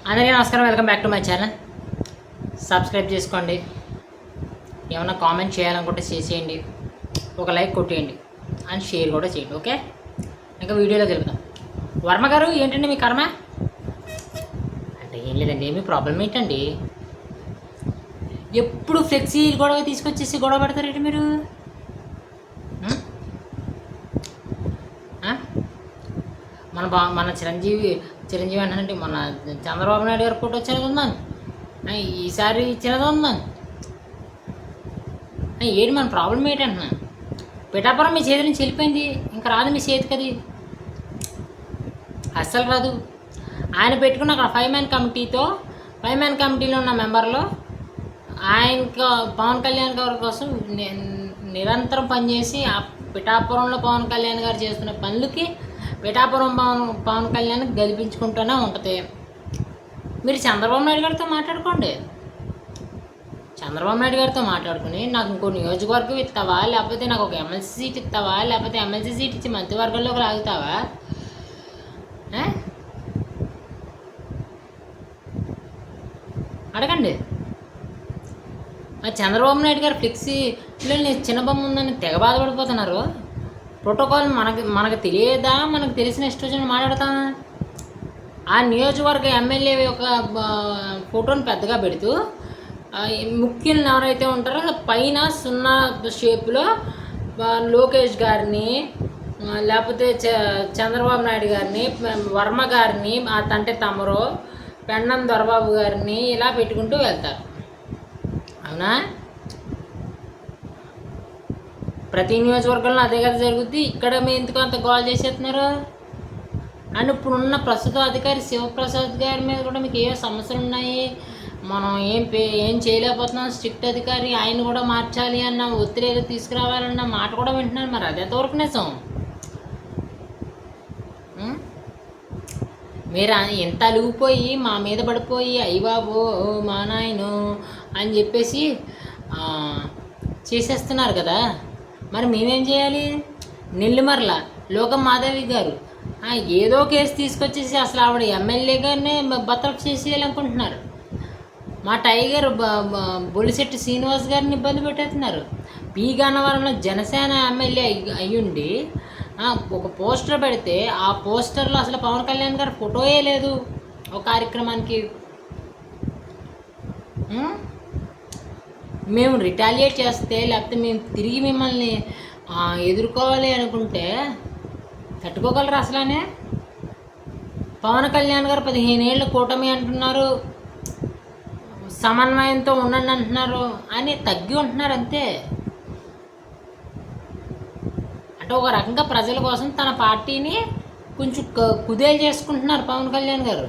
అందరికీ నమస్కారం. Welcome back to my channel. Subscribe చేసుకోండి. ఏమైనా కామెంట్ చేయాలనుకుంటే చేసేయండి, ఒక లైక్ కొట్టేయండి అండ్ షేర్ కూడా చేయండి. ఓకే, ఇంకా వీడియోలోకి వెళ్దాం. వర్మ గారు, ఏంటండి మీ కర్మ? అంటే ఏం లేదండి, మీ ప్రాబ్లం ఏంటండి? ఎప్పుడు ఫ్లెక్సీ గొడవ తీసుకొచ్చేసి గొడవ పెడతారేంటి మీరు? మన చిరంజీవి అంటే మన చంద్రబాబు నాయుడు గారు ఫోటో వచ్చినది ఉందని, ఈసారి ఇచ్చినది ఉందని. ఏంటి మన ప్రాబ్లం ఏంటంటున్నా? పిఠాపురం మీ చేతి నుంచి వెళ్ళిపోయింది, ఇంకా రాదు మీ చేతికి, అది అస్సలు రాదు. ఆయన పెట్టుకున్న అక్కడ 5 మ్యాన్ కమిటీలో ఉన్న మెంబర్లు ఆయన పవన్ కళ్యాణ్ గారి కోసం నిరంతరం పనిచేసి ఆ పిఠాపురంలో పవన్ కళ్యాణ్ గారు చేస్తున్న పనులకి పిఠాపురం పవన్ కళ్యాణ్ గెలిపించుకుంటూనే ఉంటుంది. మీరు చంద్రబాబు నాయుడు గారితో మాట్లాడుకోండి. చంద్రబాబు నాయుడు గారితో మాట్లాడుకుని నాకు ఇంకో నియోజకవర్గం ఇస్తావా, లేకపోతే నాకు ఒక ఎమ్మెల్సీ సీట్ ఇస్తావా, లేకపోతే ఎమ్మెల్సీ సీట్ ఇచ్చి మంత్రివర్గంలోకి లాగుతావా? అడగండి. చంద్రబాబు నాయుడు గారు ఫ్లెక్సీలో చిన్న బొమ్మ ఉందని తెగ బాధపడిపోతున్నారు. ప్రోటోకాల్ మనకు తెలియదా? మనకు తెలిసిన ఇష్టం మాట్లాడతామా? ఆ నియోజకవర్గ ఎమ్మెల్యే యొక్క ఫోటోని పెద్దగా పెడుతూ ముఖ్యులు ఎవరైతే ఉంటారో పైన 0 షేప్లో లోకేష్ గారిని, లేకపోతే చంద్రబాబు నాయుడు గారిని, వర్మ గారిని, ఆ తంటే తమరో పెన్నం దొరబాబు గారిని ఇలా పెట్టుకుంటూ వెళ్తారు. అవునా? ప్రతి నియోజకవర్గంలో అదే కదా జరుగుద్ది. ఇక్కడ మీరు ఎందుకు అంత గోల్ చేసేస్తున్నారు? అండ్ ఇప్పుడున్న ప్రస్తుత అధికారి శివప్రసాద్ గారి మీద కూడా మీకు ఏ సమస్యలు ఉన్నాయి? మనం ఏం చేయలేకపోతున్నాం. స్ట్రిక్ట్ అధికారి, ఆయన కూడా మార్చాలి అన్న, ఒత్తిడి తీసుకురావాలన్న మాట కూడా వింటున్నారు. మరి అది ఎంతవరకు నిజం? మీరు ఎంత అలిగిపోయి మా మీద పడిపోయి అయ్యబాబో మా నాయను అని చెప్పేసి చేసేస్తున్నారు కదా. మరి మేమేం చేయాలి? నెల్లిమర్ల లోకం మాధవి గారు ఏదో కేసు తీసుకొచ్చేసి అసలు ఆవిడ ఎమ్మెల్యే గారినే బతరఫ్ చేసేయాలనుకుంటున్నారు. మా టైగర్ బొలిశెట్టి శ్రీనివాస్ గారిని ఇబ్బంది పెట్టేస్తున్నారు. పి గన్నవరంలో జనసేన ఎమ్మెల్యే అయ్యుండి ఒక పోస్టర్ పెడితే ఆ పోస్టర్లో అసలు పవన్ కళ్యాణ్ గారి ఫోటోయే లేదు ఒక కార్యక్రమానికి. మేము రిటాలియేట్ చేస్తే, లేకపోతే మేము తిరిగి మిమ్మల్ని ఎదుర్కోవాలి అనుకుంటే తట్టుకోగలరు అసలనే? పవన్ కళ్యాణ్ గారు 15 ఏళ్ళ కూటమి అంటున్నారు, సమన్వయంతో ఉండండి అంటున్నారు, అని తగ్గి ఉంటున్నారు అంతే. అంటే ఒక రకంగా ప్రజల కోసం తన పార్టీని కొంచెం కుదేలు చేసుకుంటున్నారు పవన్ కళ్యాణ్ గారు.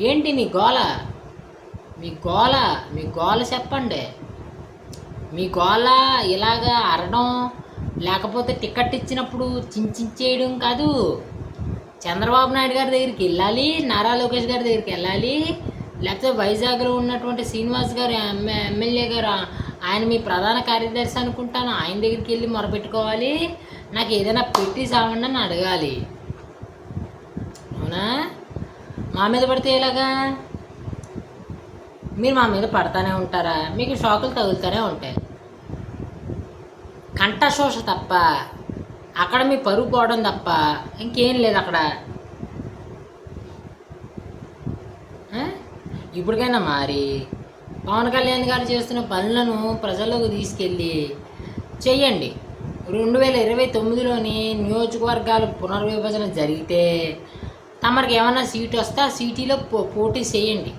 ఏంటి మీ గోల? మీ గోల చెప్పండి. మీ గోల ఇలాగా అరడం, లేకపోతే టికెట్ ఇచ్చినప్పుడు చించేయడం కాదు. చంద్రబాబు నాయుడు గారి దగ్గరికి వెళ్ళాలి, నారా లోకేష్ గారి దగ్గరికి వెళ్ళాలి, లేకపోతే వైజాగ్లో ఉన్నటువంటి శ్రీనివాస్ గారు ఎమ్మెల్యే గారు, ఆయన మీ ప్రధాన కార్యదర్శి అనుకుంటాను, ఆయన దగ్గరికి వెళ్ళి మొరపెట్టుకోవాలి. నాకు ఏదైనా పెట్టి సావండి అని అడగాలి. అవునా? మా మీద పడితే ఎలాగా? మీరు మా మీద పడతానే ఉంటారా? మీకు షాకులు తగులుతూనే ఉంటాయి. కంఠశోష తప్ప అక్కడ మీ పరుగు పోవడం తప్ప ఇంకేం లేదు అక్కడ. ఇప్పటికైనా మారి పవన్ కళ్యాణ్ గారు చేస్తున్న పనులను ప్రజల్లోకి తీసుకెళ్ళి చెయ్యండి. 2029లోని నియోజకవర్గాల పునర్విభజన జరిగితే తమరికి ఏమన్నా సీటు వస్తే ఆ సీటీలో పోటీ చేయండి.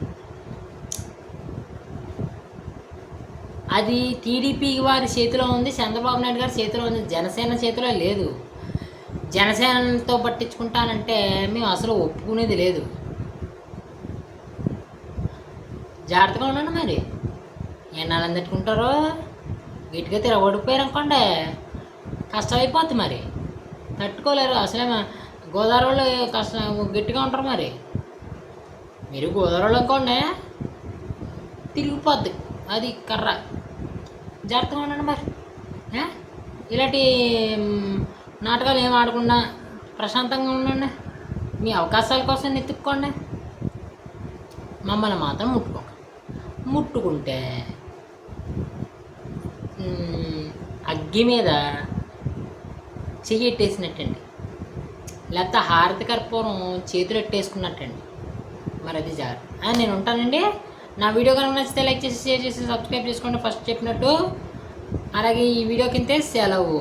అది టీడీపీ వారి చేతిలో ఉంది, చంద్రబాబు నాయుడు గారి చేతిలో ఉంది, జనసేన చేతిలో లేదు. జనసేనతో పట్టించుకుంటానంటే మేము అసలు ఒప్పుకునేది లేదు. జాగ్రత్తగా ఉండండి. మరి ఎన్నాళ్ళని తట్టుకుంటారో? గట్టిగా తిరగబడిపోయారు అనుకోండి, కష్టమైపోద్ది. మరి తట్టుకోలేరు అసలే. గోదావరి వాళ్ళు కష్టం గట్టిగా ఉంటారు. మరి మీరు గోదావరి అనుకోండి, తిరిగిపోద్ది అది కర్ర. జాగ్రత్తగా ఉండండి. మరి ఇలాంటి నాటకాలు ఏం ఆడకుండా ప్రశాంతంగా ఉండండి. మీ అవకాశాల కోసం వెతుక్కోండి. మమ్మల్ని మాత్రం ముట్టుకుంటే అగ్గి మీద చెయ్యి ఎట్టేసినట్టండి, లేకపోతే హారతి కర్పూరం చేతులు ఎట్టేసుకున్నట్టండి. మరి అది జాగ్రత్త. నేను ఉంటానండి. నా వీడియో కనుక నచ్చితే లైక్ చేసి, షేర్ చేసి, సబ్స్క్రైబ్ చేసుకోండి ఫస్ట్ చెప్పినట్టు. అలాగే ఈ వీడియో కింద సెలవు.